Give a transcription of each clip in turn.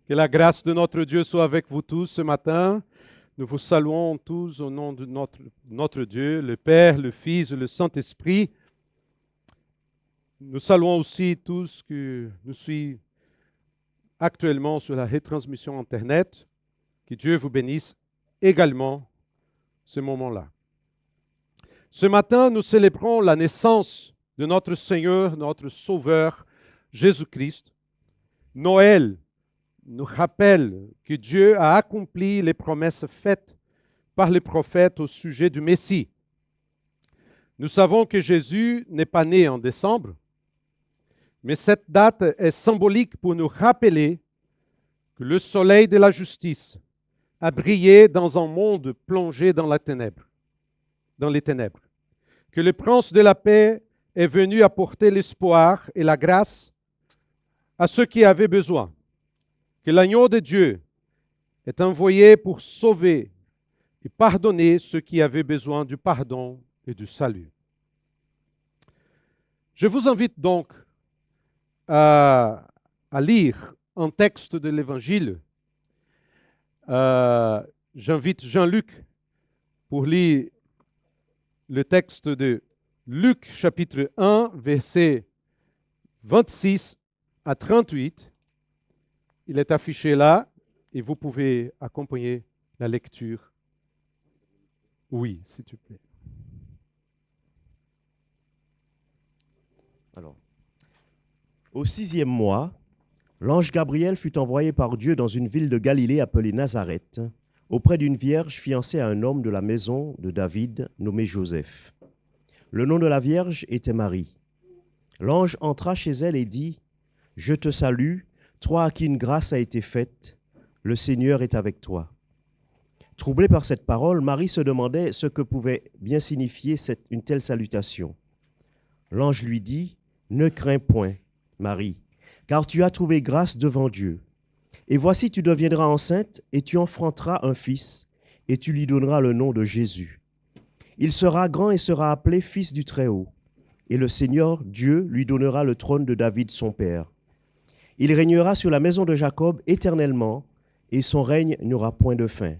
Que la grâce de notre Dieu soit avec vous tous ce matin. Nous vous saluons tous au nom de notre Dieu, le Père, le Fils et le Saint-Esprit. Nous saluons aussi tous qui nous suivent actuellement sur la retransmission Internet. Que Dieu vous bénisse également ce moment-là. Ce matin, nous célébrons la naissance de notre Seigneur, notre Sauveur, Jésus-Christ. Noël nous rappelle que Dieu a accompli les promesses faites par les prophètes au sujet du Messie. Nous savons que Jésus n'est pas né en décembre, mais cette date est symbolique pour nous rappeler que le soleil de la justice a brillé dans un monde plongé dans les ténèbres, que le prince de la paix est venu apporter l'espoir et la grâce à ceux qui avaient besoin, que l'agneau de Dieu est envoyé pour sauver et pardonner ceux qui avaient besoin du pardon et du salut. Je vous invite donc à lire un texte de l'Évangile. J'invite Jean-Luc pour lire le texte de Luc chapitre 1, versets 26 à 38. Il est affiché là et vous pouvez accompagner la lecture. Oui, s'il te plaît. Alors, au 6e mois, l'ange Gabriel fut envoyé par Dieu dans une ville de Galilée appelée Nazareth, auprès d'une vierge fiancée à un homme de la maison de David nommé Joseph. Le nom de la vierge était Marie. L'ange entra chez elle et dit : « Je te salue, toi à qui une grâce a été faite, le Seigneur est avec toi. » Troublée par cette parole, Marie se demandait ce que pouvait bien signifier une telle salutation. L'ange lui dit : « Ne crains point, Marie, car tu as trouvé grâce devant Dieu. Et voici, tu deviendras enceinte et tu enfanteras un fils, et tu lui donneras le nom de Jésus. Il sera grand et sera appelé Fils du Très-Haut, et le Seigneur Dieu lui donnera le trône de David son père. Il régnera sur la maison de Jacob éternellement, et son règne n'aura point de fin. »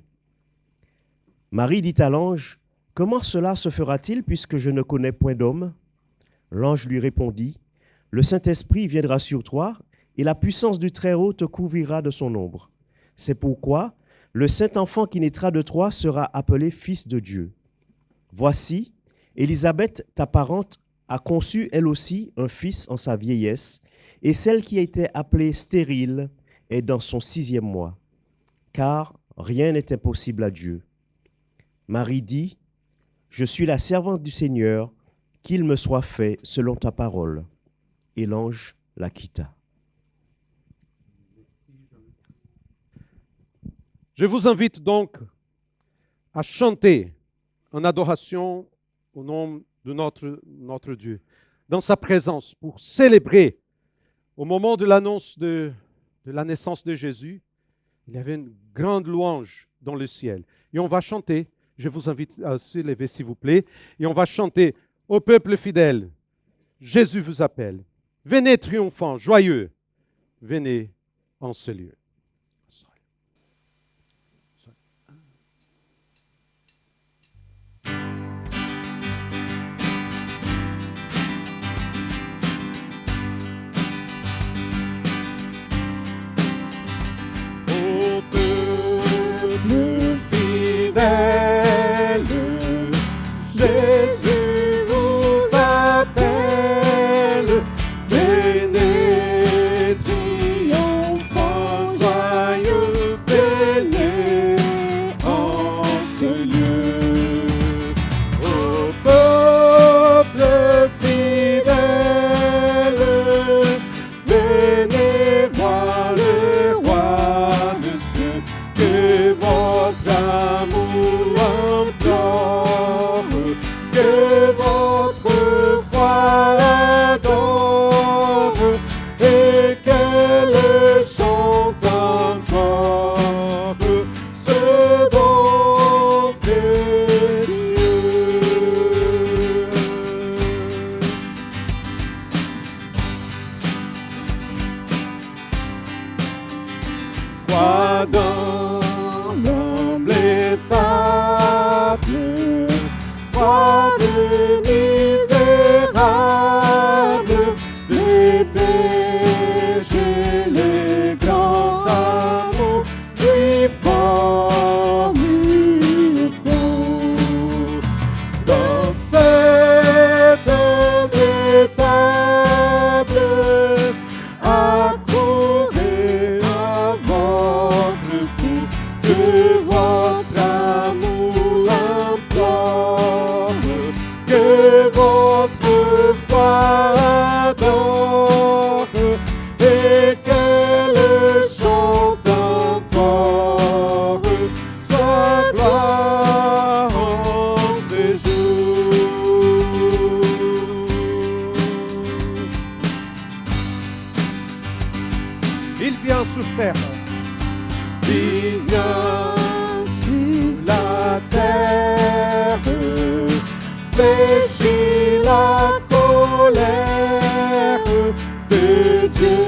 Marie dit à l'ange : « Comment cela se fera-t-il puisque je ne connais point d'homme ? » L'ange lui répondit : « Le Saint-Esprit viendra sur toi, et la puissance du Très-Haut te couvrira de son ombre. C'est pourquoi le Saint-Enfant qui naîtra de toi sera appelé Fils de Dieu. Voici, Élisabeth, ta parente, a conçu elle aussi un fils en sa vieillesse, et celle qui a été appelée stérile est dans son 6e mois, car rien n'est impossible à Dieu. » Marie dit : « Je suis la servante du Seigneur, qu'il me soit fait selon ta parole. » Et l'ange la quitta. Je vous invite donc à chanter en adoration au nom de notre Dieu, dans sa présence, pour célébrer. Au moment de l'annonce de la naissance de Jésus, il y avait une grande louange dans le ciel. Et on va chanter, je vous invite à se lever s'il vous plaît, et on va chanter au peuple fidèle, Jésus vous appelle. Venez triomphant, joyeux, venez en ce lieu. Jésus vous appelle, venez triomphant, dans l'humble étable, froide misérable, les péchés, les grands amours lui formule dans cette humble étable. Accourez à votre tour, que votre amour l'implore, que votre foi adore, et qu'elle chante encore sa gloire en ces jours. Il vient sur terre. Il vient sur la terre, fléchit la colère de Dieu,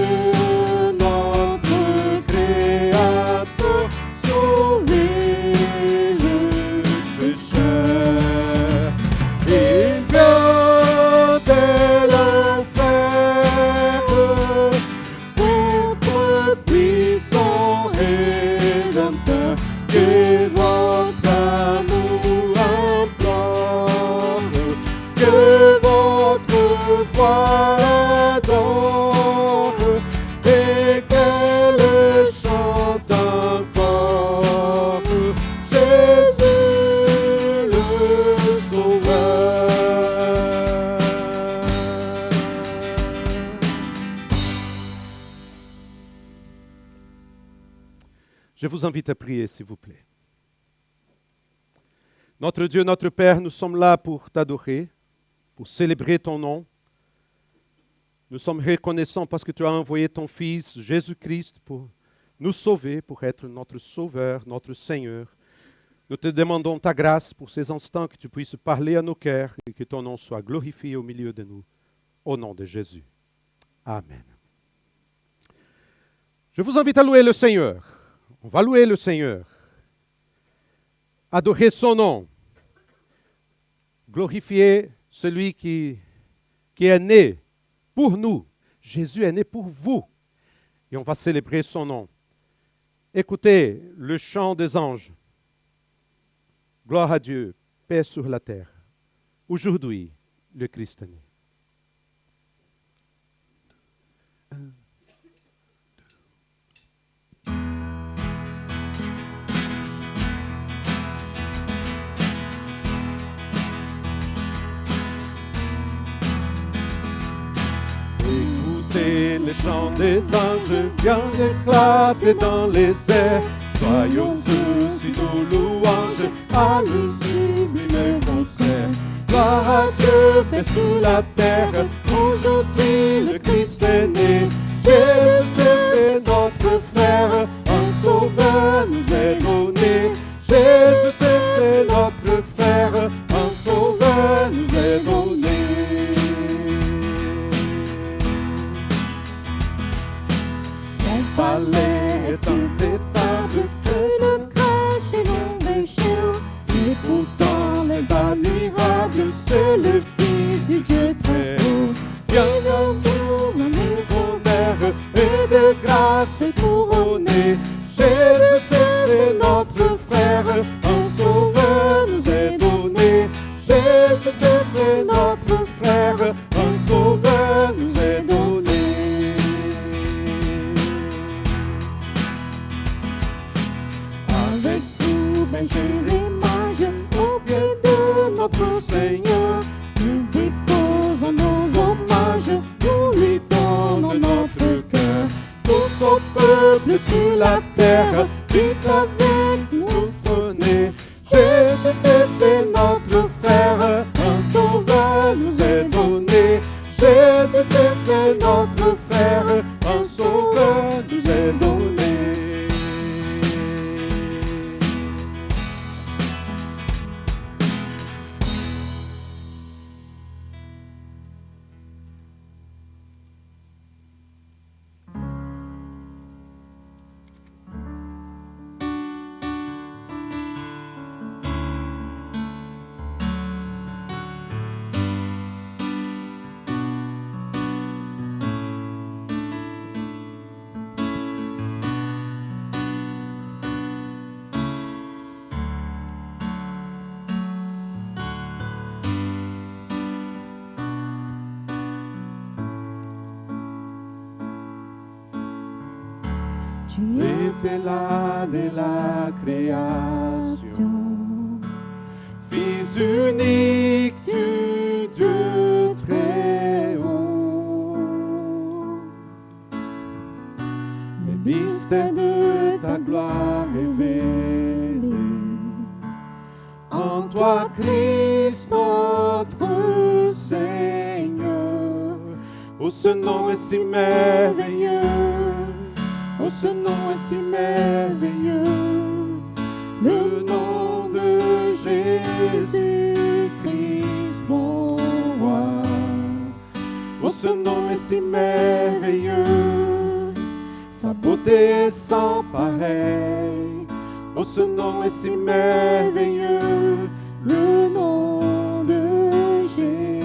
notre Créateur, sauver le pécheur. Il vient de l'enfer, notre puissant Rédempteur, que votre amour implore, que votre foi adore, et qu'elle chante encore Jésus le Sauveur. Je vous invite à prier, s'il vous plaît. Notre Dieu, notre Père, nous sommes là pour t'adorer, pour célébrer ton nom. Nous sommes reconnaissants parce que tu as envoyé ton Fils, Jésus-Christ, pour nous sauver, pour être notre Sauveur, notre Seigneur. Nous te demandons ta grâce pour ces instants, que tu puisses parler à nos cœurs et que ton nom soit glorifié au milieu de nous. Au nom de Jésus. Amen. Je vous invite à louer le Seigneur. On va louer le Seigneur. Adorer son nom. Glorifier celui qui est né pour nous. Jésus est né pour vous. Et on va célébrer son nom. Écoutez le chant des anges. Gloire à Dieu, paix sur la terre. Aujourd'hui, le Christ est né. Écoutez les chants des anges, viens éclater dans les airs. Soyons tous nos louanges, à le sublime concert. Gloire à Dieu, paix sur la terre, aujourd'hui le Christ est né. Jésus est notre frère, un sauveur nous est donné. Jésus est notre frère, un sauveur nous est donné. Son palais est impétable, Le crèche et l'ombre chien, et pourtant les admirables, c'est le Fils du Dieu très haut. bien d'amour, l'amour pondère, et de grâce couronné. Jésus est notre frère, un sauveur nous est donné. Jésus est notre frère, un sauveur nous est donné. Avec vous, bergers et mages, au pied de notre Seigneur, nous déposons nos hommages, nous lui donnons notre cœur. Pour son peuple sur la terre, vite avec nous sonner. Jésus est fait notre frère, un sauveur nous est donné. Jésus est fait notre frère, un sauveur nous est donné. Tu étais là dès la création. Fils unique du Dieu très haut, les mystères de ta gloire révélés en toi, Christ, notre Seigneur. Oh, ce nom est si merveilleux, oh, ce nom est si merveilleux, le nom de Jésus-Christ, mon roi. Oh, ce nom est si merveilleux, sa beauté est sans pareil. Oh, ce nom est si merveilleux, le nom de Jésus.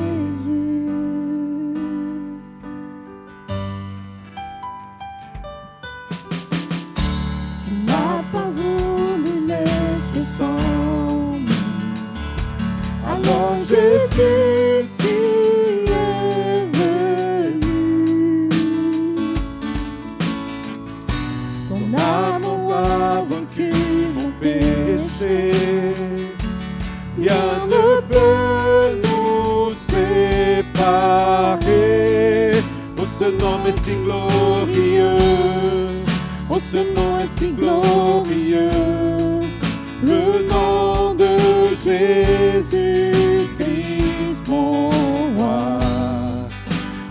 Tu n'as pas voulu laisser sans nous. Alors Jésus, tu es venu. Ton amour a vaincu mon péché. Rien ne peut nous séparer. Oh, ce nom est si glorieux. Oh, ce nom est si glorieux. Le nom de Jésus-Christ, mon roi.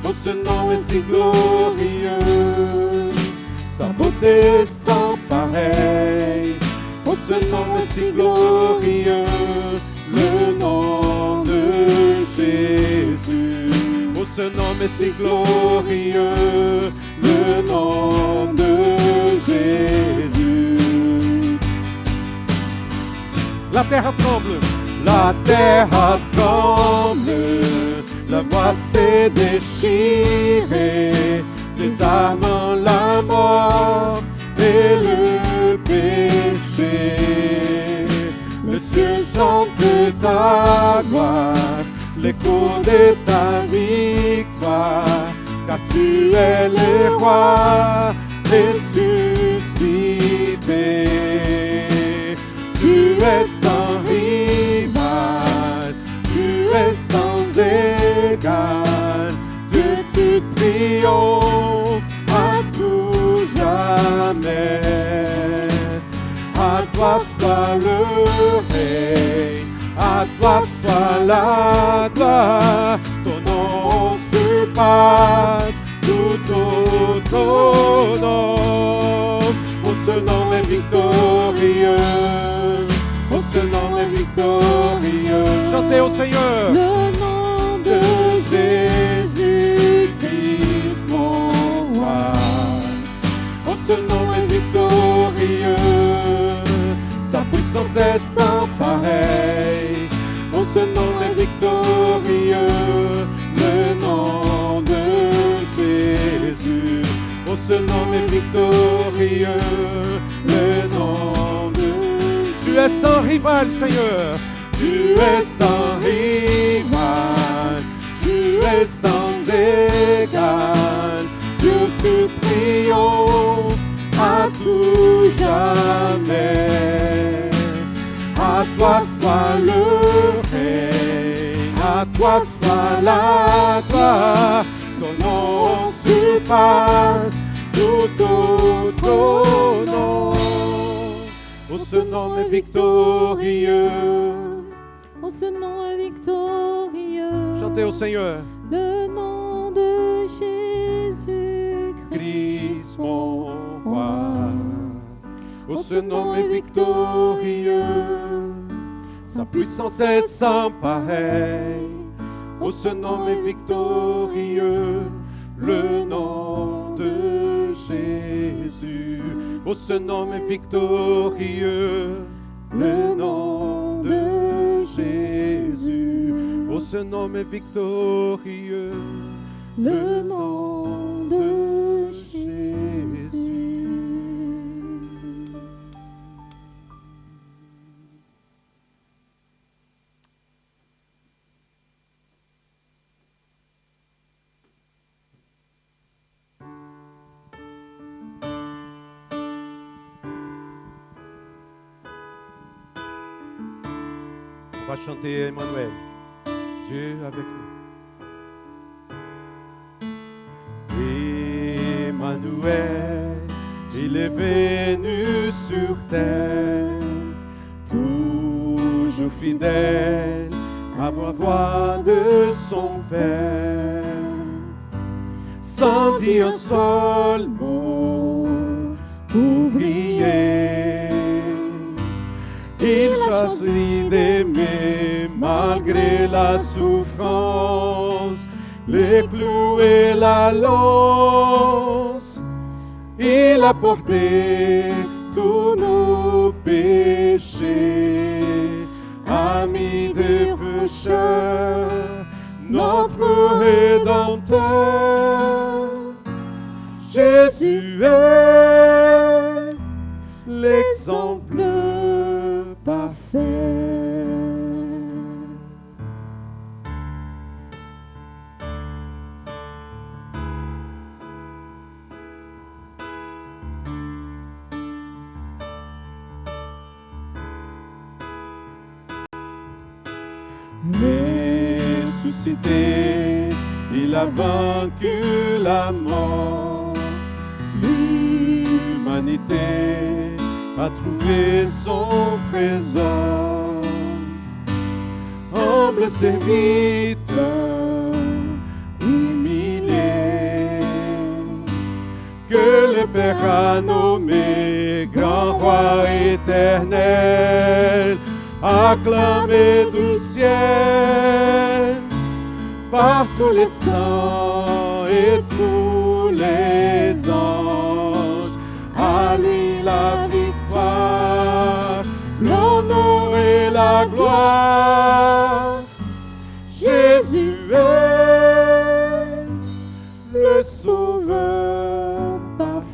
Oh, ce nom est si glorieux. Sa beauté sans pareil. Oh, ce nom est si glorieux, le nom de Jésus. Oh, ce nom est si glorieux, le nom de Jésus. La terre tremble, la terre tremble, la voix s'est déchirée, désarmant la mort et le péché. Le ciel chante sa gloire, l'écho de ta victoire, car tu es le roi ressuscité. Tu es sans rival, tu es sans égal, Dieu tu triomphes à tout jamais. À toi soit le règne, à toi soit la gloire, ton nom surpasse tout autre nom. Oh, ce nom est victorieux, oh, ce nom est victorieux. Chantez au Seigneur. le nom de Jésus-Christ, mon roi. Oh, ce nom est victorieux, sa puissance est sans pareil. Oh, ce nom est victorieux, le nom de Jésus. Oh, ce nom est victorieux, le nom de Jésus. Tu es sans rival, Seigneur. Tu es sans rival, tu es sans égal. Dieu, tu triomphes à tout jamais. À toi soit le règne, à toi soit la gloire. Ton nom surpasse tout autre nom. Oh, ce nom est victorieux. Oh, ce nom est victorieux. Chantez au Seigneur. Le nom de Jésus-Christ, Christ, mon roi. Oh, ce nom est victorieux, sa puissance est sans pareil. Oh, ce nom est victorieux, le nom de Jésus. Oh, ce nom est victorieux, le nom de Jésus. Oh, ce nom est victorieux, le nom de Jésus. va chanter Emmanuel. Dieu avec nous. Emmanuel, il est venu sur terre, toujours fidèle à la voix de son Père, sans dire un seul mot pour briller. Il choisit d'aimer malgré la souffrance, les clous et la lance. Il a porté tous nos péchés, ami des pécheurs, notre Rédempteur. Jésus est l'exemple parfait. Ressuscité, il a vaincu la mort. L'humanité a trouvé son trésor. Humble serviteur, humilié, que le Père a nommé grand roi éternel, acclamé du ciel par tous les saints et tous les anges. À lui la victoire, l'honneur et la gloire. Jésus est le Sauveur parfait.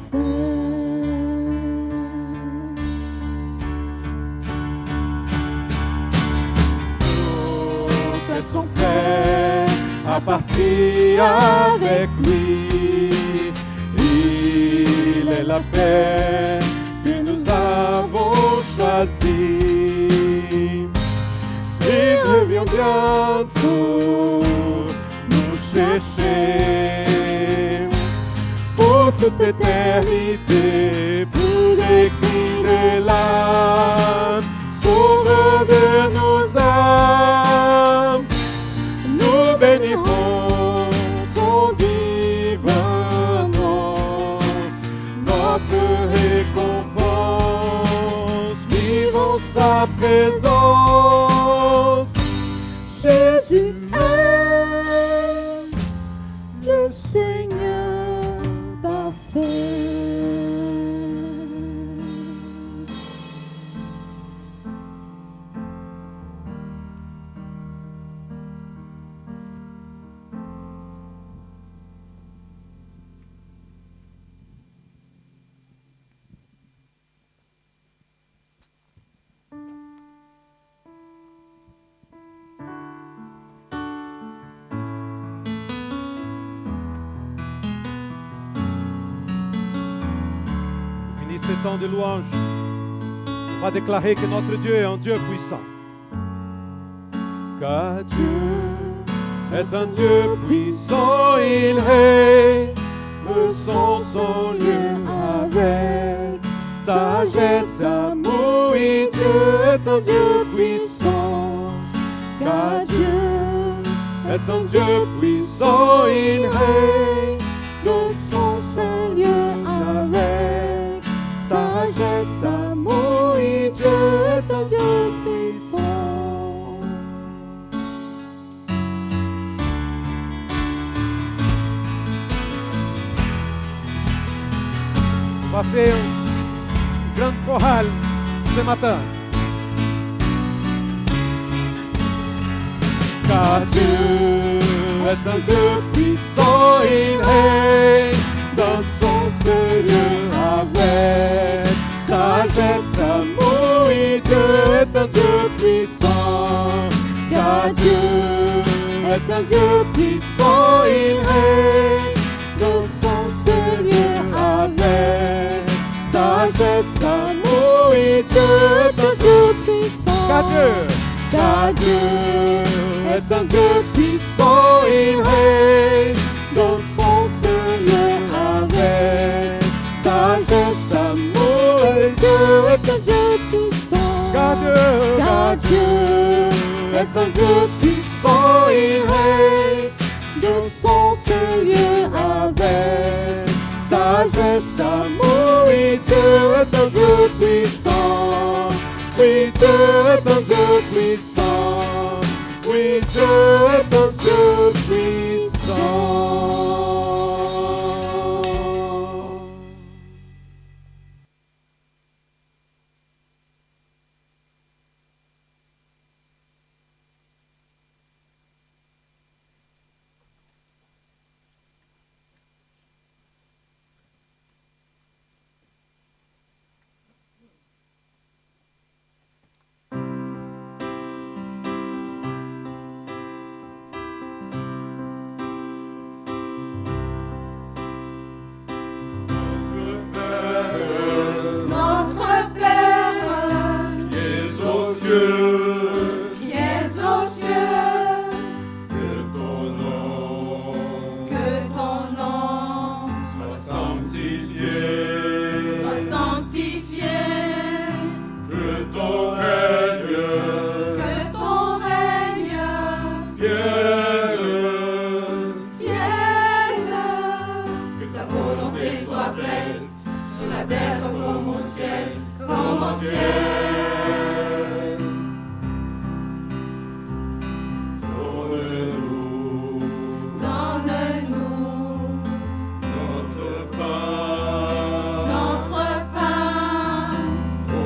Que son Père a parti avec lui. Il est la paix que nous avons choisie. Il revient bientôt nous chercher pour toute éternité, pour des cris de l'âme, sauveur de nos âmes. Nous bénirons son divin nom, notre récompense, vivons sa présence. Jésus est le Seigneur parfait. Ce temps de louange, on va déclarer que notre Dieu est un Dieu puissant. Car Dieu est un Dieu puissant, il règne sans son lieu avec sagesse, amour, et Dieu est un Dieu puissant. Car Dieu est un Dieu puissant, il règne de son saint lieu avec sagesse, amour, et Dieu est un Dieu puissant. On va faire une grande chorale ce matin. Car Dieu est un Dieu puissant, il règne dans son seul lieu avec sagesse, amour, et Dieu est un Dieu puissant. Car Dieu est un Dieu puissant, il règne dans son seul lieu avec sagesse, amour, et Dieu est un Dieu puissant. Car Dieu car Dieu est un Dieu puissant et règne dans son Seigneur avec sagesse, amour et Dieu est un Dieu puissant. Car Dieu est un Dieu puissant et règne dans son Seigneur avec sagesse, amour et Dieu est un Dieu puissant. Oui, Dieu est un Dieu puissant. Oui, Dieu est un Dieu puissant. Notre Père, qui es aux cieux, qui es aux cieux, que ton nom soit sanctifié, soit sanctifié, que ton règne vienne, vienne, que ta volonté soit faite sur la terre comme au ciel, comme au ciel. Donne-nous Donne-nous notre pain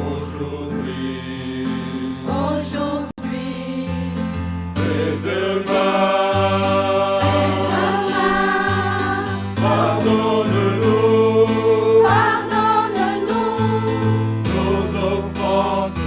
aujourd'hui et demain. Pardonne-nous nos offenses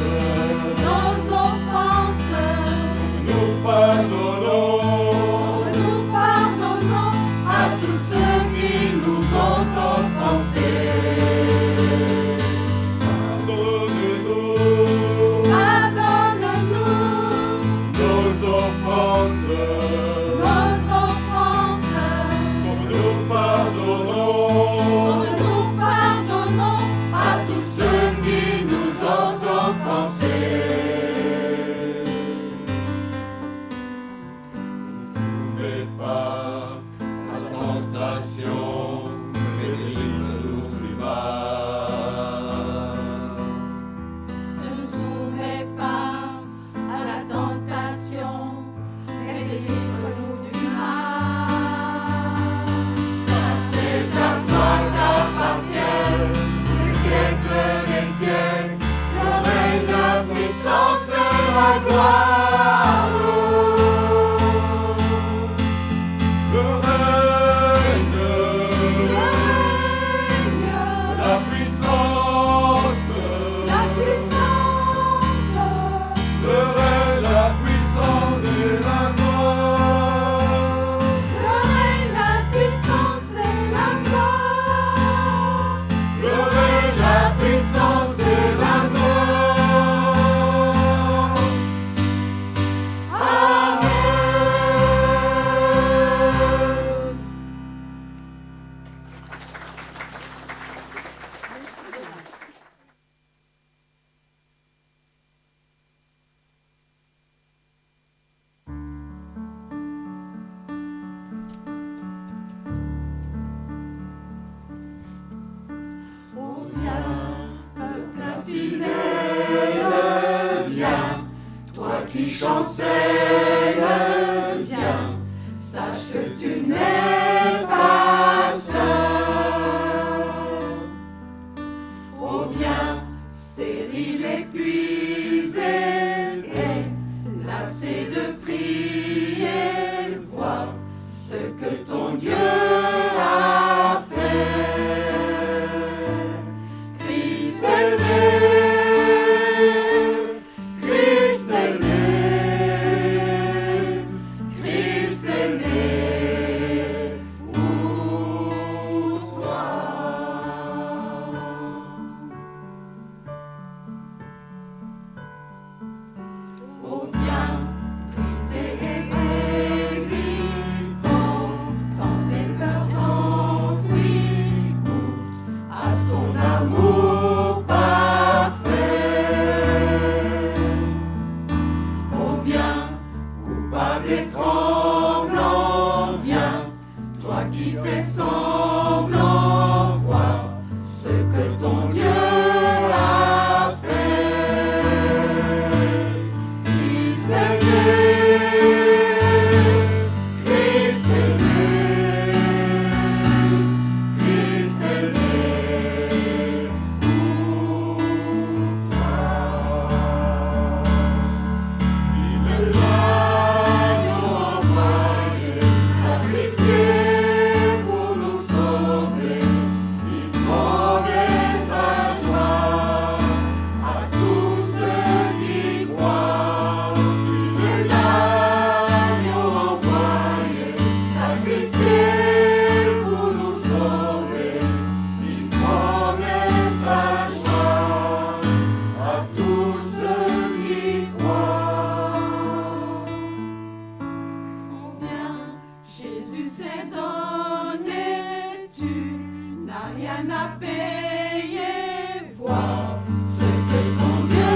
rien à payer. Vois ce que ton Dieu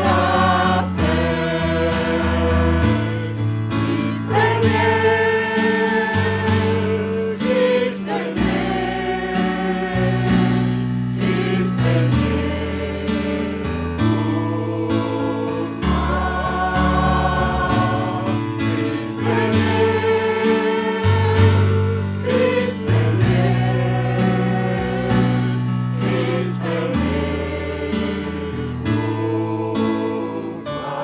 a fait. Christ est né, Christ est né, Christ est né pour toi. Christ est né, Christ est né, Christ est né pour toi.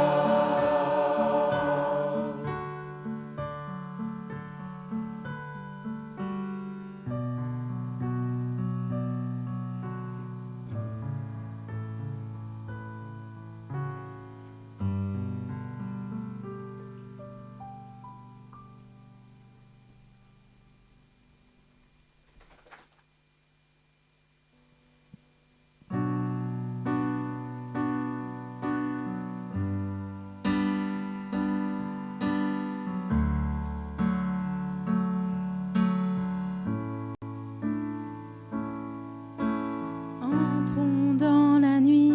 Entrons dans la nuit,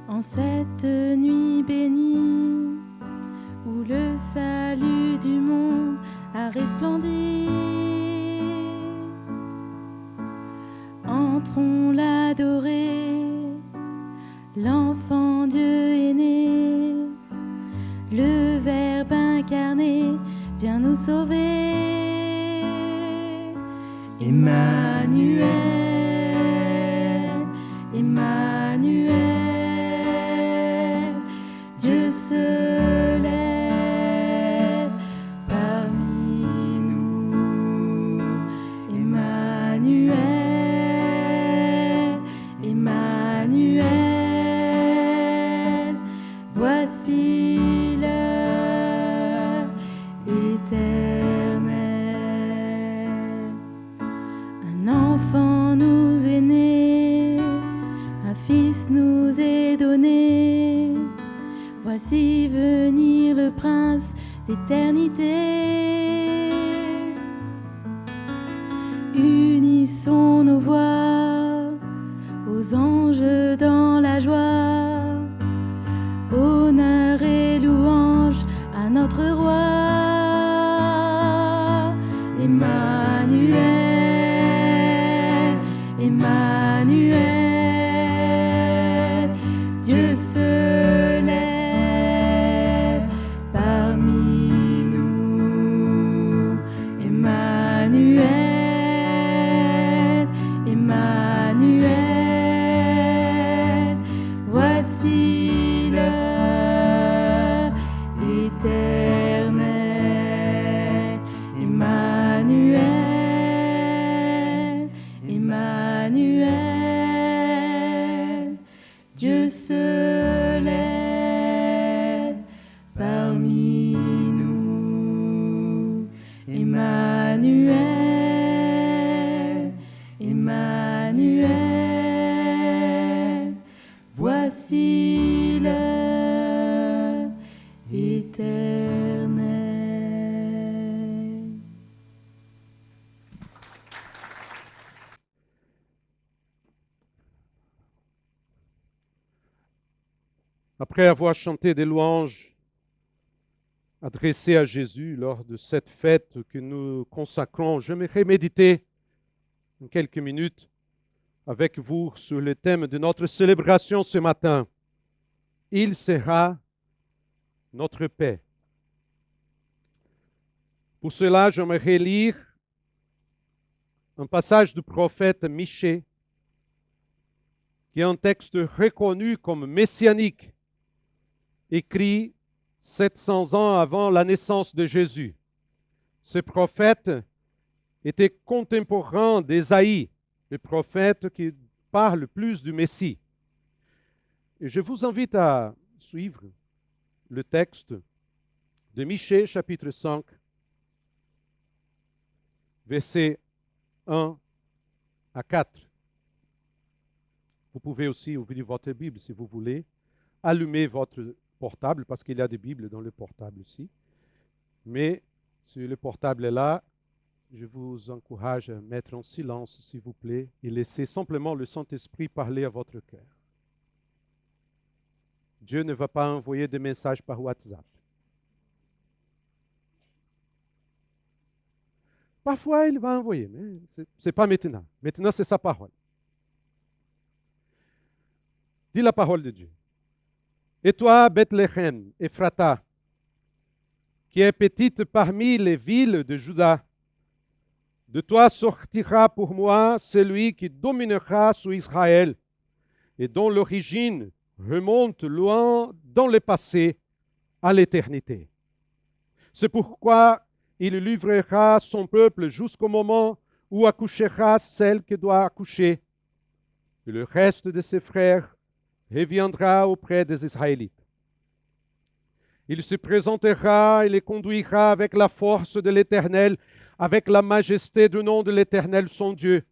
en cette nuit bénie, où le salut du monde a resplendi. Entrons l'adorer, l'enfant Dieu est né, le Verbe incarné vient nous sauver. Emmanuel, Emmanuel, Dieu se lève parmi nous. Emmanuel, Emmanuel, voici l'heure éternelle. Un enfant nous est né, un fils nous est donné. Voici venir le prince d'éternité. Unissons nos voix aux anges dans la joie. Honneur et louange à notre roi. Emmanuel, Emmanuel, Dieu se lève parmi nous. Emmanuel, Emmanuel, voici l'heure éternelle. Emmanuel, Emmanuel, Dieu se lève parmi nous. Emmanuel, Emmanuel, voici l'heure éternelle. Après avoir chanté des louanges adressées à Jésus lors de cette fête que nous consacrons, j'aimerais méditer en quelques minutes avec vous sur le thème de notre célébration ce matin. Il sera notre paix. Pour cela, j'aimerais lire un passage du prophète Michée, qui est un texte reconnu comme messianique, écrit 700 ans avant la naissance de Jésus. Ce prophète était contemporain d'Ésaïe, le prophète qui parle plus du Messie. Et je vous invite à suivre le texte de Michée, chapitre 5, versets 1 à 4. Vous pouvez aussi ouvrir votre Bible si vous voulez, allumer votre portable, parce qu'il y a des Bibles dans le portable aussi. Mais si le portable est là, Je vous encourage à mettre en silence, s'il vous plaît, et laisser simplement le Saint-Esprit parler à votre cœur. Dieu ne va pas envoyer des messages par WhatsApp. Parfois, il va envoyer, mais ce n'est pas maintenant. Maintenant, c'est sa parole. Dis la parole de Dieu. Et toi, Bethléem, Ephrata, qui est petite parmi les villes de Juda, de toi sortira pour moi celui qui dominera sur Israël et dont l'origine remonte loin dans le passé à l'éternité. C'est pourquoi il livrera son peuple jusqu'au moment où accouchera celle qui doit accoucher. Et le reste de ses frères reviendra auprès des Israélites. Il se présentera et les conduira avec la force de l'Éternel, avec la majesté du nom de l'Éternel son Dieu.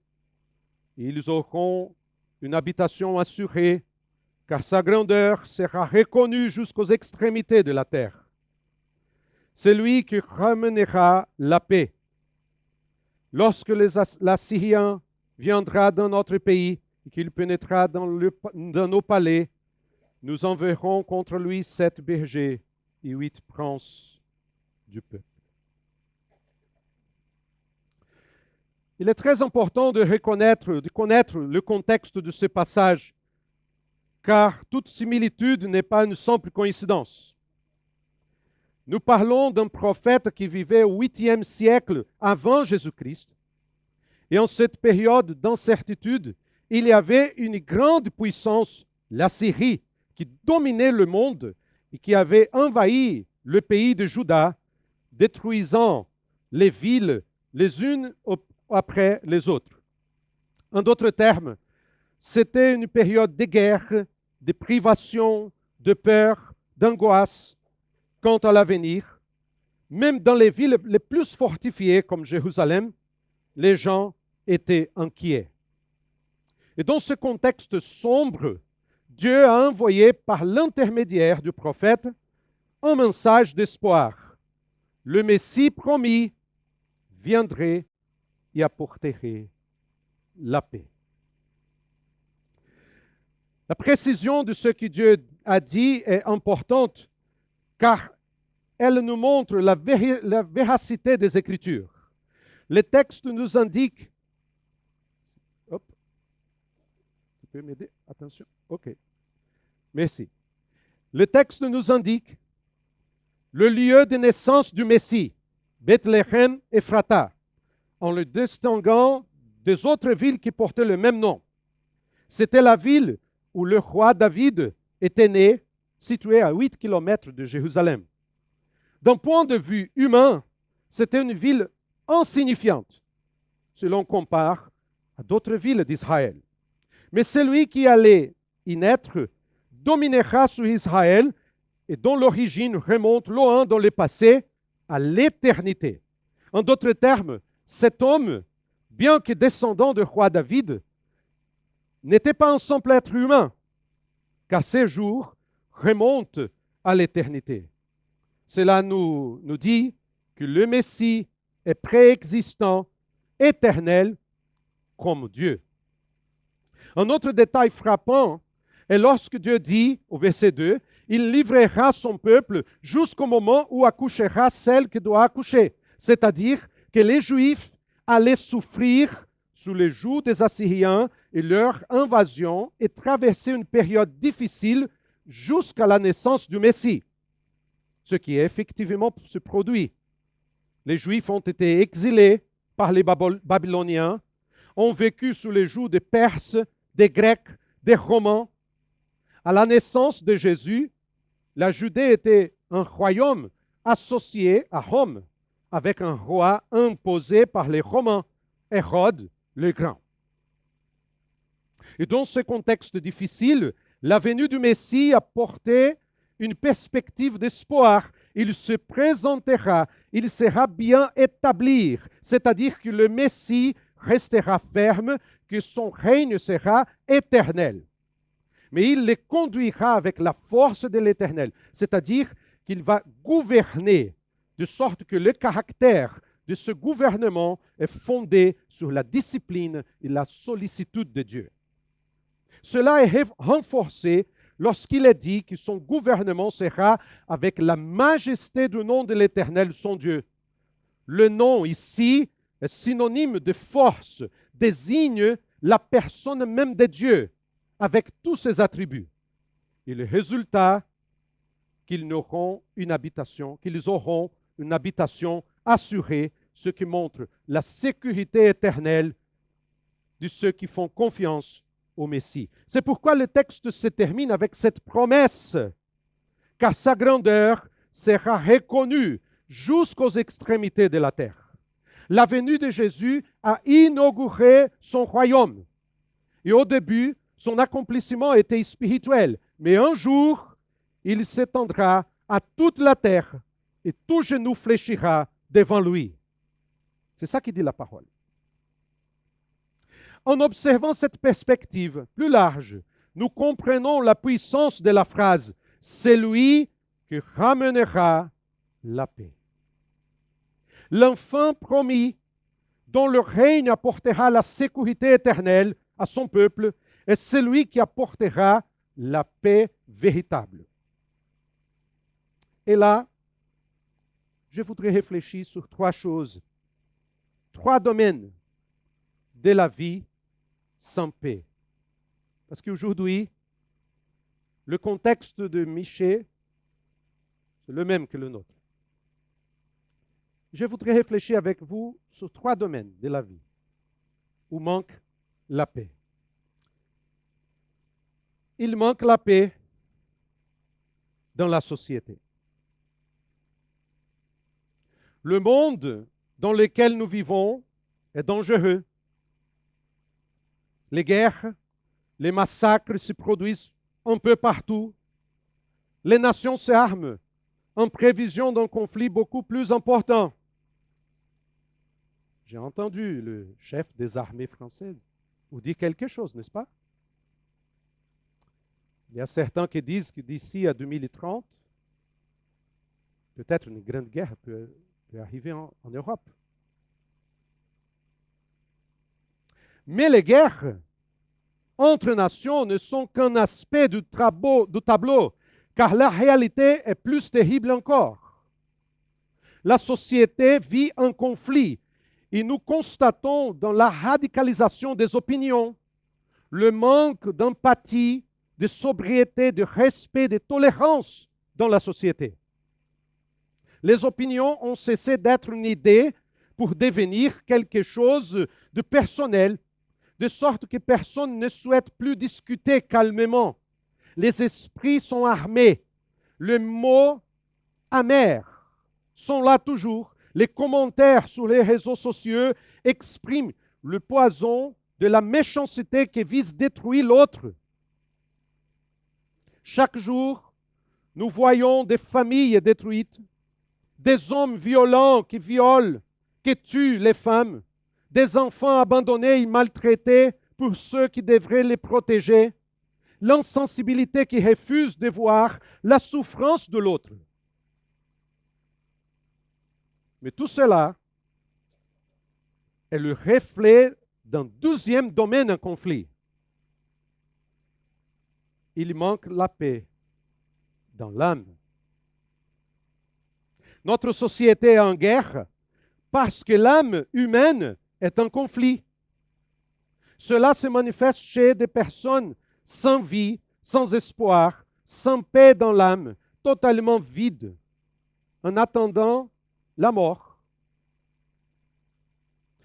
Ils auront une habitation assurée, car sa grandeur sera reconnue jusqu'aux extrémités de la terre. C'est lui qui ramènera la paix. Lorsque l'Assyrien viendra dans notre pays et qu'il pénétrera dans nos palais, nous enverrons contre lui 7 bergers et 8 princes du peuple. Il est très important de connaître le contexte de ce passage, car toute similitude n'est pas une simple coïncidence. Nous parlons d'un prophète qui vivait au 8e siècle avant Jésus-Christ, et en cette période d'incertitude, il y avait une grande puissance, la Syrie, qui dominait le monde et qui avait envahi le pays de Juda, détruisant les villes les unes après les autres. En d'autres termes, c'était une période de guerre, de privation, de peur, d'angoisse quant à l'avenir. Même dans les villes les plus fortifiées comme Jérusalem, les gens étaient inquiets. Et dans ce contexte sombre, Dieu a envoyé par l'intermédiaire du prophète un message d'espoir. Le Messie promis viendrait et apporterait la paix. La précision de ce que Dieu a dit est importante car elle nous montre la véracité des Écritures. Le texte nous indique... Hop. Tu peux m'aider? Attention. OK. Merci. Le texte nous indique le lieu de naissance du Messie, Bethléem Ephrata, en le distinguant des autres villes qui portaient le même nom. C'était la ville où le roi David était né, située à 8 km de Jérusalem. D'un point de vue humain, c'était une ville insignifiante, si l'on compare à d'autres villes d'Israël. Mais celui qui allait y naître dominera sur Israël et dont l'origine remonte loin dans le passé à l'éternité. En d'autres termes, cet homme, bien que descendant du roi David, n'était pas un simple être humain, car ses jours remontent à l'éternité. Cela nous dit que le Messie est préexistant, éternel, comme Dieu. Un autre détail frappant est lorsque Dieu dit, au verset 2, « Il livrera son peuple jusqu'au moment où accouchera celle qui doit accoucher », c'est-à-dire que les Juifs allaient souffrir sous les jougs des Assyriens et leur invasion et traverser une période difficile jusqu'à la naissance du Messie, ce qui effectivement se produit. Les Juifs ont été exilés par les Babyloniens, ont vécu sous les jougs des Perses, des Grecs, des Romains. À la naissance de Jésus, la Judée était un royaume associé à Rome, avec un roi imposé par les Romains, Hérode le Grand. Et dans ce contexte difficile, la venue du Messie apportait une perspective d'espoir. Il se présentera, il sera bien établi, c'est-à-dire que le Messie restera ferme, que son règne sera éternel. Mais il les conduira avec la force de l'Éternel, c'est-à-dire qu'il va gouverner de sorte que le caractère de ce gouvernement est fondée sur la discipline et la sollicitude de Dieu. Cela est renforcé lorsqu'il est dit que son gouvernement sera avec la majesté du nom de l'Éternel, son Dieu. Le nom ici est synonyme de force, désigne la personne même de Dieu, avec tous ses attributs. Et le résultat, qu'ils auront une habitation assurée, ce qui montre la sécurité éternelle de ceux qui font confiance au Messie. C'est pourquoi le texte se termine avec cette promesse, car sa grandeur sera reconnue jusqu'aux extrémités de la terre. La venue de Jésus a inauguré son royaume. Et au début, son accomplissement était spirituel. Mais un jour, il s'étendra à toute la terre et tout genou fléchira devant lui. C'est ça qui dit la parole. En observant cette perspective plus large, nous comprenons la puissance de la phrase « C'est lui qui ramènera la paix ». L'enfant promis, dont le règne apportera la sécurité éternelle à son peuple, est celui qui apportera la paix véritable. Et là, je voudrais réfléchir sur trois choses, trois domaines de la vie sans paix. Parce qu'aujourd'hui, le contexte de Michée, c'est le même que le nôtre. Je voudrais réfléchir avec vous sur trois domaines de la vie où manque la paix. Il manque la paix dans la société. Le monde dans lequel nous vivons est dangereux. Les guerres, les massacres se produisent un peu partout. Les nations s'arment en prévision d'un conflit beaucoup plus important. J'ai entendu le chef des armées françaises vous dire quelque chose, n'est-ce pas? Il y a certains qui disent que d'ici à 2030, peut-être une grande guerre peut arriver en Europe. Mais les guerres entre nations ne sont qu'un aspect du tableau, car la réalité est plus terrible encore. La société vit un conflit et nous constatons dans la radicalisation des opinions, le manque d'empathie, de sobriété, de respect, de tolérance dans la société. Les opinions ont cessé d'être une idée pour devenir quelque chose de personnel, de sorte que personne ne souhaite plus discuter calmement. Les esprits sont armés. Les mots amers sont là toujours. Les commentaires sur les réseaux sociaux expriment le poison de la méchanceté qui vise détruire l'autre. Chaque jour, nous voyons des familles détruites, des hommes violents qui violent, qui tuent les femmes, des enfants abandonnés et maltraités pour ceux qui devraient les protéger, l'insensibilité qui refuse de voir la souffrance de l'autre. Mais tout cela est le reflet d'un deuxième domaine en conflit. Il manque la paix dans l'âme. Notre société est en guerre parce que l'âme humaine est en conflit. Cela se manifeste chez des personnes sans vie, sans espoir, sans paix dans l'âme, totalement vides, en attendant la mort.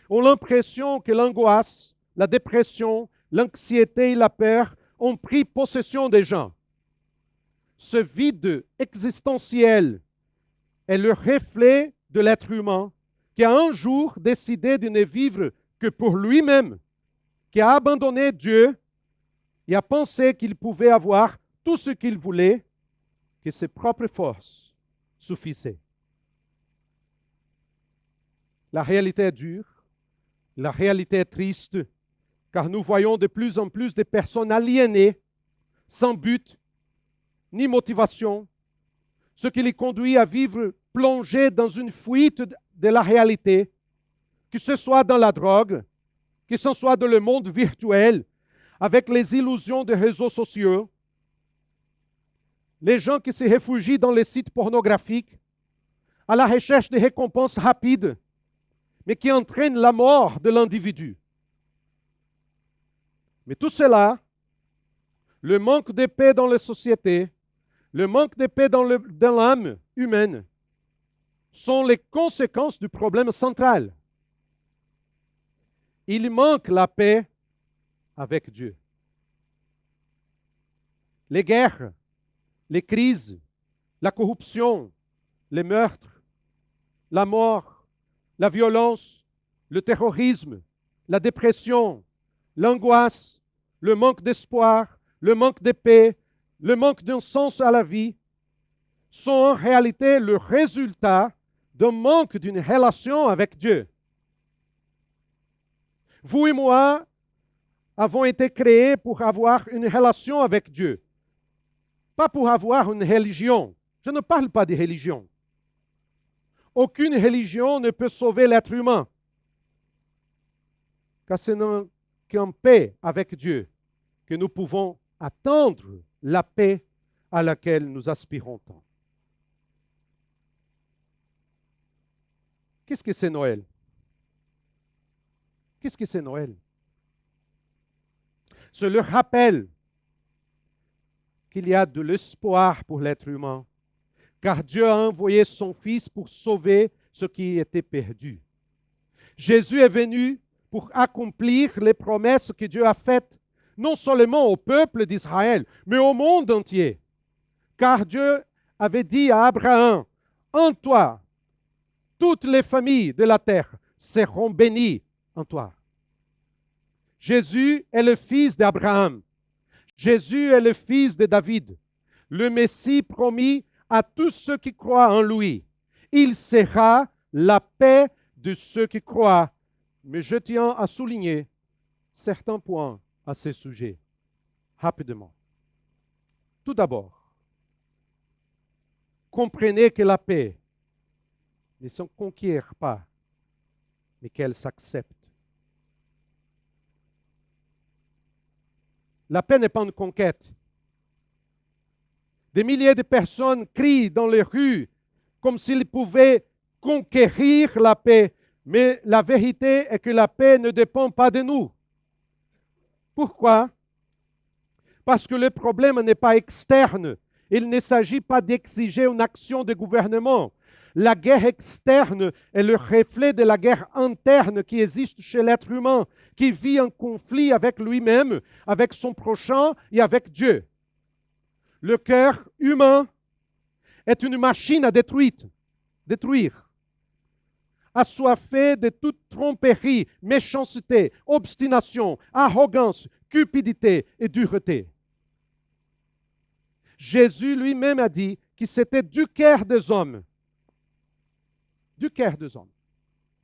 On a l'impression que l'angoisse, la dépression, l'anxiété et la peur ont pris possession des gens. Ce vide existentiel est le reflet de l'être humain qui a un jour décidé de ne vivre que pour lui-même, qui a abandonné Dieu et a pensé qu'il pouvait avoir tout ce qu'il voulait, que ses propres forces suffisaient. La réalité est dure, la réalité est triste, car nous voyons de plus en plus de personnes aliénées, sans but ni motivation, ce qui les conduit à vivre plongés dans une fuite de la réalité, que ce soit dans la drogue, que ce soit dans le monde virtuel, avec les illusions des réseaux sociaux, les gens qui se réfugient dans les sites pornographiques, à la recherche de récompenses rapides, mais qui entraînent la mort de l'individu. Mais tout cela, le manque de paix dans les sociétés, le manque de paix dans l'âme humaine, sont les conséquences du problème central. Il manque la paix avec Dieu. Les guerres, les crises, la corruption, les meurtres, la mort, la violence, le terrorisme, la dépression, l'angoisse, le manque d'espoir, le manque de paix, le manque d'un sens à la vie, sont en réalité le résultat d'un manque d'une relation avec Dieu. Vous et moi avons été créés pour avoir une relation avec Dieu, pas pour avoir une religion. Je ne parle pas de religion. Aucune religion ne peut sauver l'être humain, car ce n'est qu'en paix avec Dieu que nous pouvons atteindre la paix à laquelle nous aspirons tant. Qu'est-ce que c'est Noël? Qu'est-ce que c'est Noël? C'est le rappel qu'il y a de l'espoir pour l'être humain, car Dieu a envoyé son Fils pour sauver ce qui était perdu. Jésus est venu pour accomplir les promesses que Dieu a faites, non seulement au peuple d'Israël, mais au monde entier. Car Dieu avait dit à Abraham, « En toi, toutes les familles de la terre seront bénies en toi. » Jésus est le fils d'Abraham. Jésus est le fils de David, le Messie promis à tous ceux qui croient en lui. Il sera la paix de ceux qui croient. Mais je tiens à souligner certains points à ce sujet, rapidement. Tout d'abord, comprenez que la paix ne se conquiert pas, mais qu'elle s'accepte. La paix n'est pas une conquête. Des milliers de personnes crient dans les rues comme s'ils pouvaient conquérir la paix, mais la vérité est que la paix ne dépend pas de nous. Pourquoi? Parce que le problème n'est pas externe. Il ne s'agit pas d'exiger une action de gouvernement. La guerre externe est le reflet de la guerre interne qui existe chez l'être humain, qui vit en conflit avec lui-même, avec son prochain et avec Dieu. Le cœur humain est une machine à détruire, assoiffé de toute tromperie, méchanceté, obstination, arrogance, cupidité et dureté. Jésus lui-même a dit que c'était du cœur des hommes,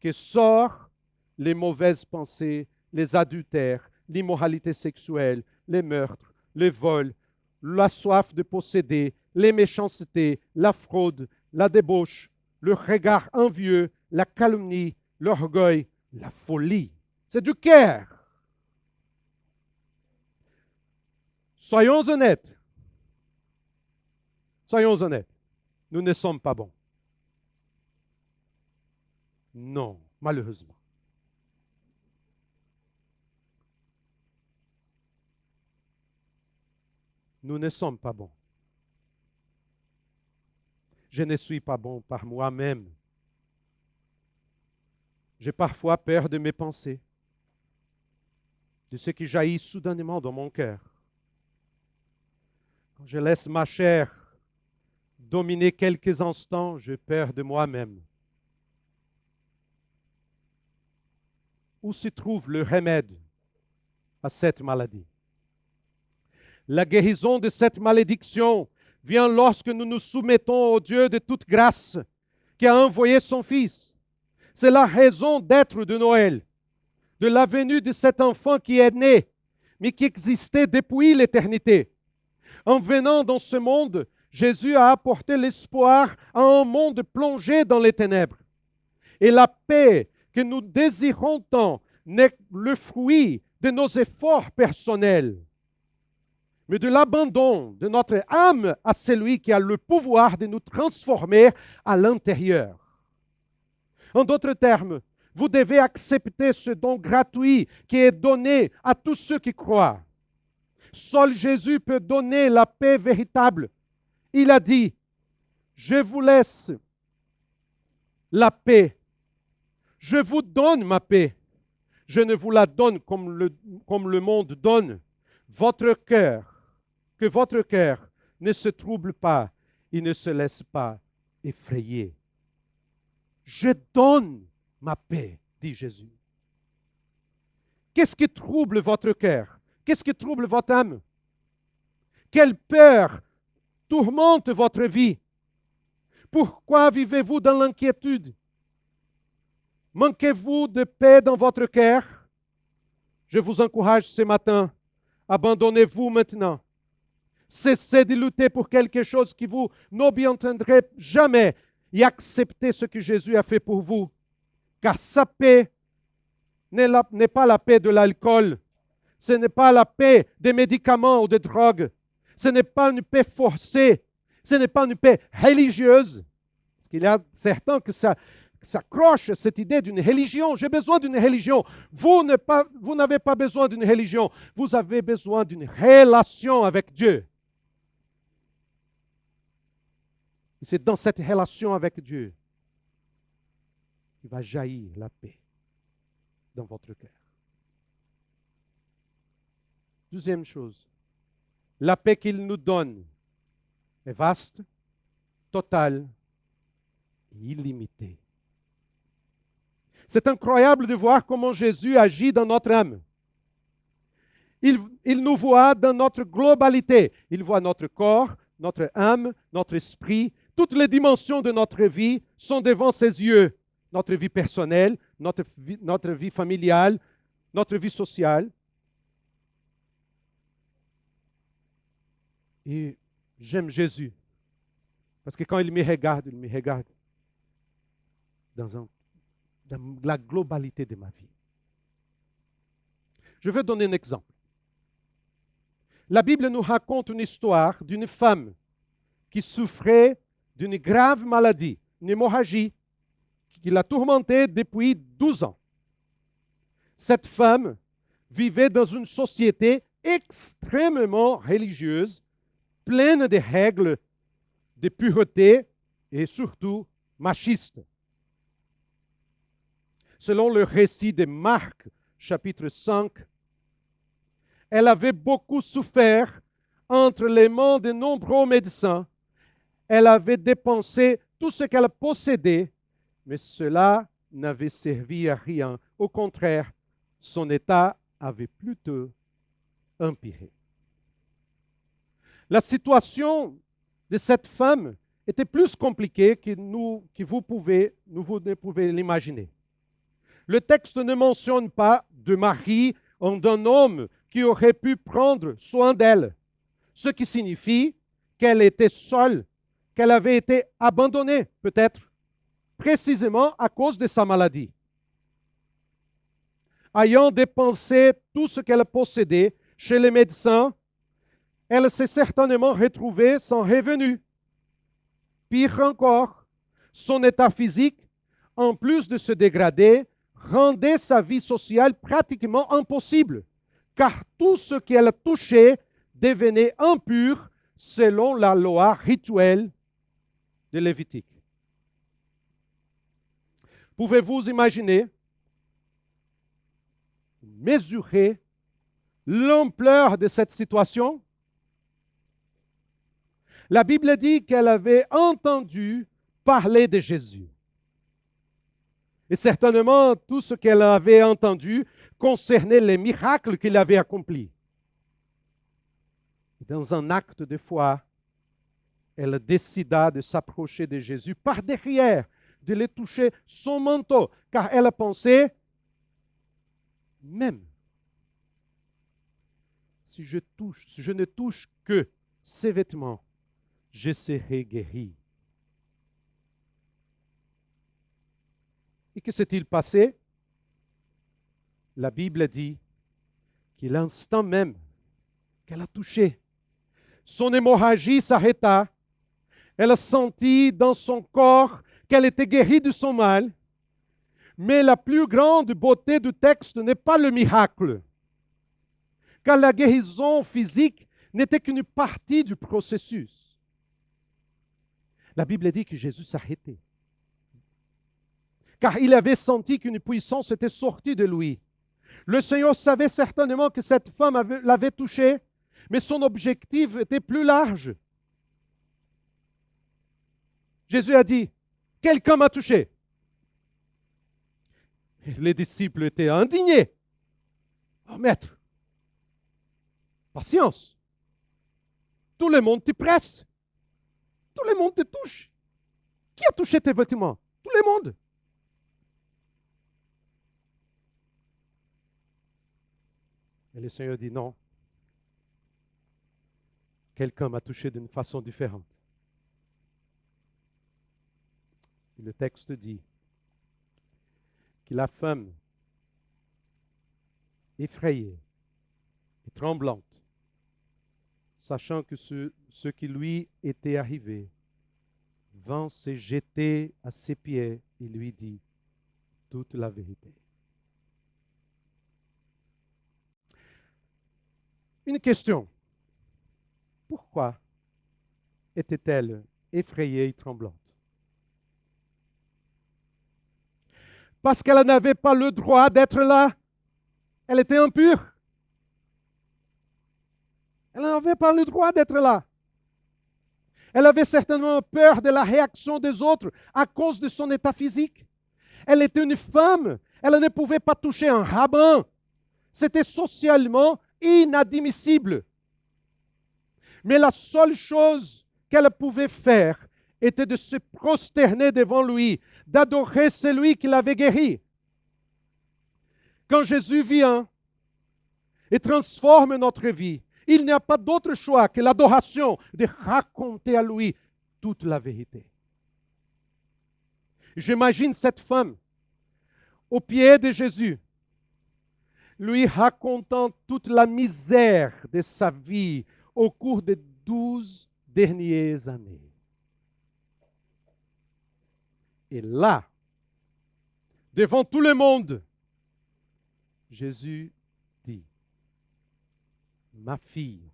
que sortent les mauvaises pensées, les adultères, l'immoralité sexuelle, les meurtres, les vols, la soif de posséder, les méchancetés, la fraude, la débauche, le regard envieux, la calomnie, l'orgueil, la folie. C'est du cœur. Soyons honnêtes. Nous ne sommes pas bons. Non, malheureusement. Nous ne sommes pas bons. Je ne suis pas bon par moi-même. J'ai parfois peur de mes pensées, de ce qui jaillit soudainement dans mon cœur. Quand je laisse ma chair dominer quelques instants, j'ai peur de moi-même. Où se trouve le remède à cette maladie? La guérison de cette malédiction vient lorsque nous nous soumettons au Dieu de toute grâce qui a envoyé son Fils. C'est la raison d'être de Noël, de la venue de cet enfant qui est né, mais qui existait depuis l'éternité. En venant dans ce monde, Jésus a apporté l'espoir à un monde plongé dans les ténèbres. Et la paix que nous désirons tant n'est le fruit de nos efforts personnels, mais de l'abandon de notre âme à celui qui a le pouvoir de nous transformer à l'intérieur. En d'autres termes, vous devez accepter ce don gratuit qui est donné à tous ceux qui croient. Seul Jésus peut donner la paix véritable. Il a dit, « Je vous laisse la paix. Je vous donne ma paix. Je ne vous la donne comme le monde donne. Que votre cœur ne se trouble pas et ne se laisse pas effrayer. Je donne ma paix, dit Jésus. Qu'est-ce qui trouble votre cœur? Qu'est-ce qui trouble votre âme? Quelle peur tourmente votre vie? Pourquoi vivez-vous dans l'inquiétude? Manquez-vous de paix dans votre cœur? Je vous encourage ce matin, abandonnez-vous maintenant. Cessez de lutter pour quelque chose qui vous n'obtiendrez jamais et acceptez ce que Jésus a fait pour vous. Car sa paix n'est pas la paix de l'alcool, ce n'est pas la paix des médicaments ou des drogues, ce n'est pas une paix forcée, ce n'est pas une paix religieuse. Parce qu'il y a certains que ça s'accroche cette idée d'une religion. J'ai besoin d'une religion. Vous n'avez pas besoin d'une religion. Vous avez besoin d'une relation avec Dieu. Et c'est dans cette relation avec Dieu qu'il va jaillir la paix dans votre cœur. Deuxième chose, la paix qu'il nous donne est vaste, totale et illimitée. C'est incroyable de voir comment Jésus agit dans notre âme. Il nous voit dans notre globalité. Il voit notre corps, notre âme, notre esprit. Toutes les dimensions de notre vie sont devant ses yeux. Notre vie personnelle, notre vie familiale, notre vie sociale. Et j'aime Jésus. Parce que quand il me regarde dans la globalité de ma vie. Je vais donner un exemple. La Bible nous raconte une histoire d'une femme qui souffrait d'une grave maladie, une hémorragie, qui l'a tourmentée depuis 12 ans. Cette femme vivait dans une société extrêmement religieuse, pleine de règles de pureté et surtout machiste. Selon le récit de Marc, chapitre 5, elle avait beaucoup souffert entre les mains de nombreux médecins. Elle avait dépensé tout ce qu'elle possédait, mais cela n'avait servi à rien. Au contraire, son état avait plutôt empiré. La situation de cette femme était plus compliquée que vous ne pouvez l'imaginer. Le texte ne mentionne pas de mari ou d'un homme qui aurait pu prendre soin d'elle, ce qui signifie qu'elle était seule, qu'elle avait été abandonnée, peut-être, précisément à cause de sa maladie. Ayant dépensé tout ce qu'elle possédait chez les médecins, elle s'est certainement retrouvée sans revenu. Pire encore, son état physique, en plus de se dégrader, rendait sa vie sociale pratiquement impossible, car tout ce qu'elle touchait devenait impur selon la loi rituelle de Lévitique. Pouvez-vous imaginer, mesurer l'ampleur de cette situation? La Bible dit qu'elle avait entendu parler de Jésus. Et certainement, tout ce qu'elle avait entendu concernait les miracles qu'il avait accomplis. Dans un acte de foi, elle décida de s'approcher de Jésus par derrière, de le toucher son manteau, car elle pensait, même si je ne touche que ses vêtements, je serai guéri. Et que s'est-il passé? La Bible dit qu'à l'instant même qu'elle a touché, son hémorragie s'arrêta. Elle a senti dans son corps qu'elle était guérie de son mal. Mais la plus grande beauté du texte n'est pas le miracle, car la guérison physique n'était qu'une partie du processus. La Bible dit que Jésus s'arrêtait, car il avait senti qu'une puissance était sortie de lui. Le Seigneur savait certainement que cette femme l'avait touché, mais son objectif était plus large. Jésus a dit, « Quelqu'un m'a touché. » Les disciples étaient indignés. « Oh, maître, patience. Tout le monde te presse. Tout le monde te touche. Qui a touché tes vêtements? Tout le monde. » Et le Seigneur dit non. Quelqu'un m'a touché d'une façon différente. Et le texte dit que la femme, effrayée et tremblante, sachant que ce qui lui était arrivé, vint se jeter à ses pieds et lui dit toute la vérité. Une question. Pourquoi était-elle effrayée et tremblante? Parce qu'elle n'avait pas le droit d'être là. Elle était impure. Elle n'avait pas le droit d'être là. Elle avait certainement peur de la réaction des autres à cause de son état physique. Elle était une femme. Elle ne pouvait pas toucher un rabbin. C'était socialement inadmissible. Mais la seule chose qu'elle pouvait faire était de se prosterner devant lui, d'adorer celui qui l'avait guéri. Quand Jésus vient et transforme notre vie, il n'y a pas d'autre choix que l'adoration, de raconter à lui toute la vérité. J'imagine cette femme au pied de Jésus, lui racontant toute la misère de sa vie au cours des 12 dernières années. Et là, devant tout le monde, Jésus dit, « Ma fille,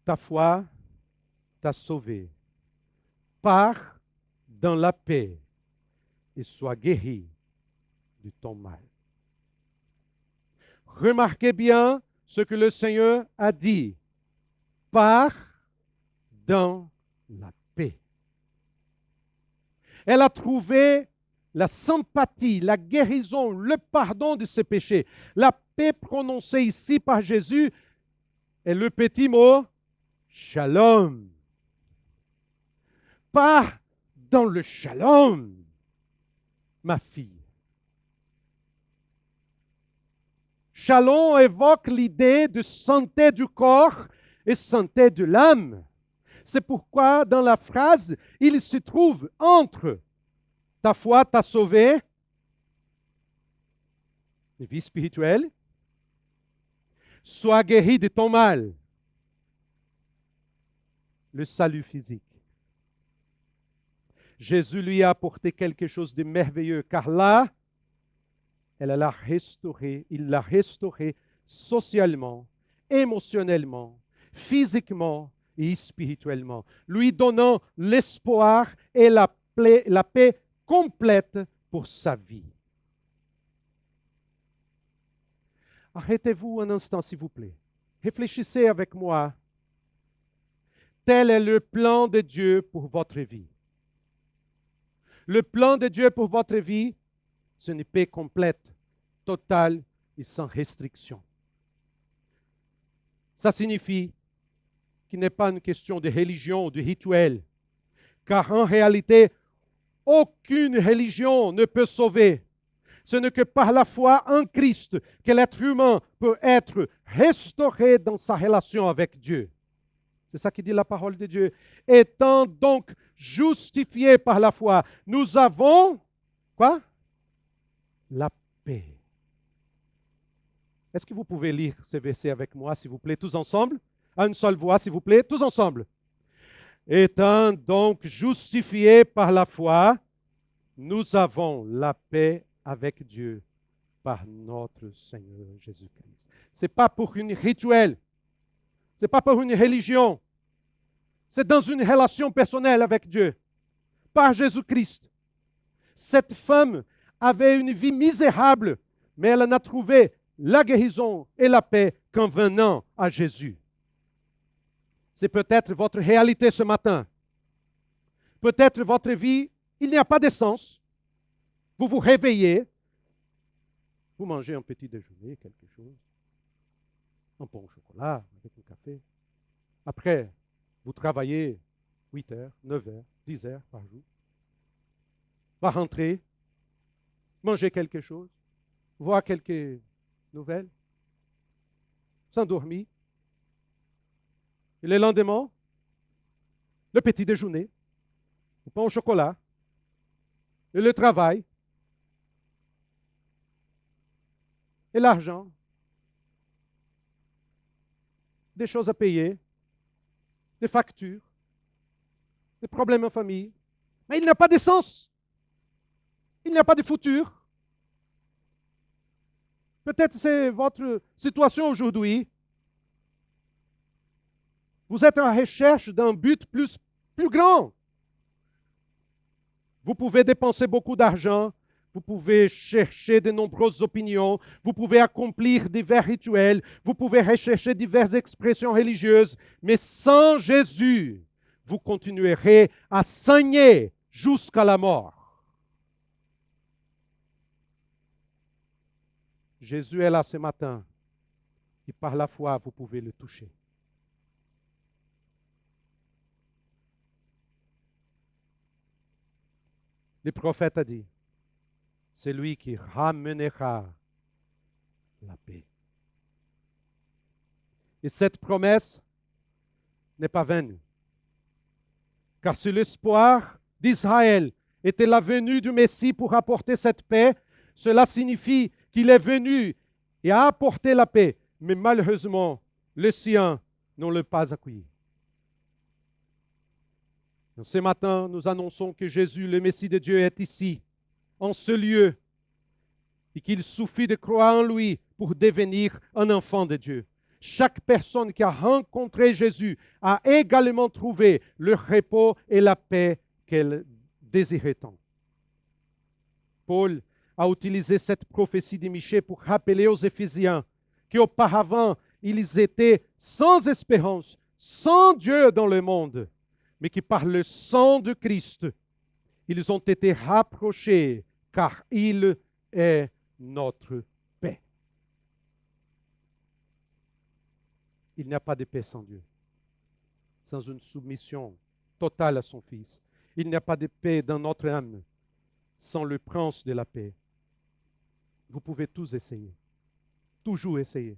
ta foi t'a sauvée. Pars dans la paix et sois guérie de ton mal. » Remarquez bien ce que le Seigneur a dit. Pars dans la paix. Elle a trouvé la sympathie, la guérison, le pardon de ses péchés. La paix prononcée ici par Jésus est le petit mot shalom. Pars dans le shalom, ma fille. Shalom évoque l'idée de santé du corps et santé de l'âme. C'est pourquoi dans la phrase, il se trouve entre ta foi t'a sauvé, la vie spirituelle, sois guéri de ton mal, le salut physique. Jésus lui a apporté quelque chose de merveilleux, car là, il l'a restauré socialement, émotionnellement, physiquement et spirituellement, lui donnant l'espoir et la paix complète pour sa vie. Arrêtez-vous un instant, s'il vous plaît. Réfléchissez avec moi. Tel est le plan de Dieu pour votre vie. Le plan de Dieu pour votre vie, c'est une paix complète, totale et sans restriction. Ça signifie qu'il n'est pas une question de religion ou de rituel, car en réalité, aucune religion ne peut sauver. Ce n'est que par la foi en Christ que l'être humain peut être restauré dans sa relation avec Dieu. C'est ça qui dit la parole de Dieu. Étant donc justifiés par la foi, nous avons quoi? la paix. Est-ce que vous pouvez lire ce verset avec moi, s'il vous plaît, tous ensemble? À une seule voix, s'il vous plaît, tous ensemble. Étant donc justifiés par la foi, nous avons la paix avec Dieu par notre Seigneur Jésus-Christ. Ce n'est pas pour une rituel, ce n'est pas pour une religion, c'est dans une relation personnelle avec Dieu, par Jésus-Christ. Cette femme avait une vie misérable, mais elle n'a trouvé la guérison et la paix qu'en venant à Jésus. C'est peut-être votre réalité ce matin. Peut-être votre vie, il n'y a pas de sens. Vous vous réveillez, vous mangez un petit déjeuner, quelque chose, un pain au chocolat avec un café. Après, vous travaillez 8 heures, 9 heures, 10 heures par jour. Va rentrer, manger quelque chose, voir quelques nouvelles, s'endormir. Et le lendemain, le petit déjeuner, le pain au chocolat, et le travail, et l'argent, des choses à payer, des factures, des problèmes en famille. Mais il n'y a pas de sens. Il n'y a pas de futur. Peut-être c'est votre situation aujourd'hui. Vous êtes en recherche d'un but plus grand. Vous pouvez dépenser beaucoup d'argent, vous pouvez chercher de nombreuses opinions, vous pouvez accomplir divers rituels, vous pouvez rechercher diverses expressions religieuses, mais sans Jésus, vous continuerez à saigner jusqu'à la mort. Jésus est là ce matin et par la foi, vous pouvez le toucher. Le prophète a dit, c'est lui qui ramènera la paix. Et cette promesse n'est pas vaine. Car si l'espoir d'Israël était la venue du Messie pour apporter cette paix, cela signifie qu'il est venu et a apporté la paix. Mais malheureusement, les siens n'ont le pas accueilli. Ce matin, nous annonçons que Jésus, le Messie de Dieu, est ici, en ce lieu, et qu'il suffit de croire en lui pour devenir un enfant de Dieu. Chaque personne qui a rencontré Jésus a également trouvé le repos et la paix qu'elle désirait tant. Paul a utilisé cette prophétie de Michée pour rappeler aux Éphésiens qu'auparavant, ils étaient sans espérance, sans Dieu dans le monde, mais que par le sang de Christ, ils ont été rapprochés, car il est notre paix. Il n'y a pas de paix sans Dieu, sans une soumission totale à son Fils. Il n'y a pas de paix dans notre âme sans le prince de la paix. Vous pouvez tous essayer, toujours essayer,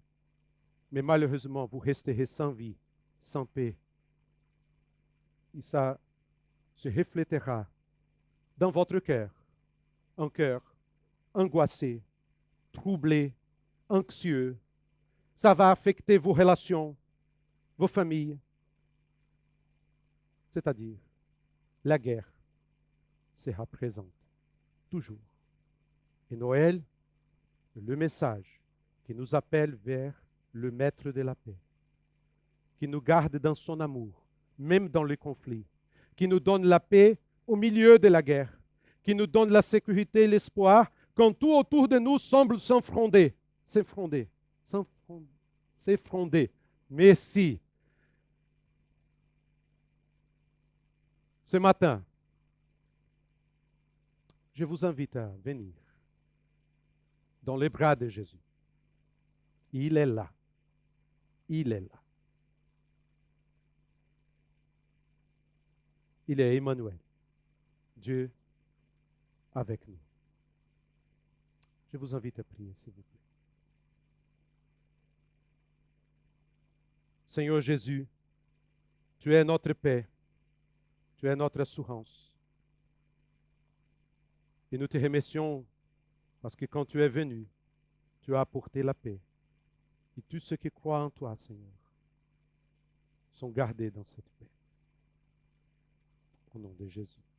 mais malheureusement, vous resterez sans vie, sans paix. Et ça se reflétera dans votre cœur, un cœur angoissé, troublé, anxieux. Ça va affecter vos relations, vos familles. C'est-à-dire, la guerre sera présente, toujours. Et Noël, le message qui nous appelle vers le Maître de la paix, qui nous garde dans son amour, même dans les conflits, qui nous donne la paix au milieu de la guerre, qui nous donne la sécurité et l'espoir quand tout autour de nous semble s'effondrer. Merci. Ce matin, je vous invite à venir dans les bras de Jésus. Il est là. Il est là. Il est Emmanuel, Dieu avec nous. Je vous invite à prier, s'il vous plaît. Seigneur Jésus, tu es notre paix, tu es notre assurance. Et nous te remercions Parce que quand tu es venu, tu as apporté la paix. Et tous ceux qui croient en toi, Seigneur, sont gardés dans cette paix. Au nom de Jésus.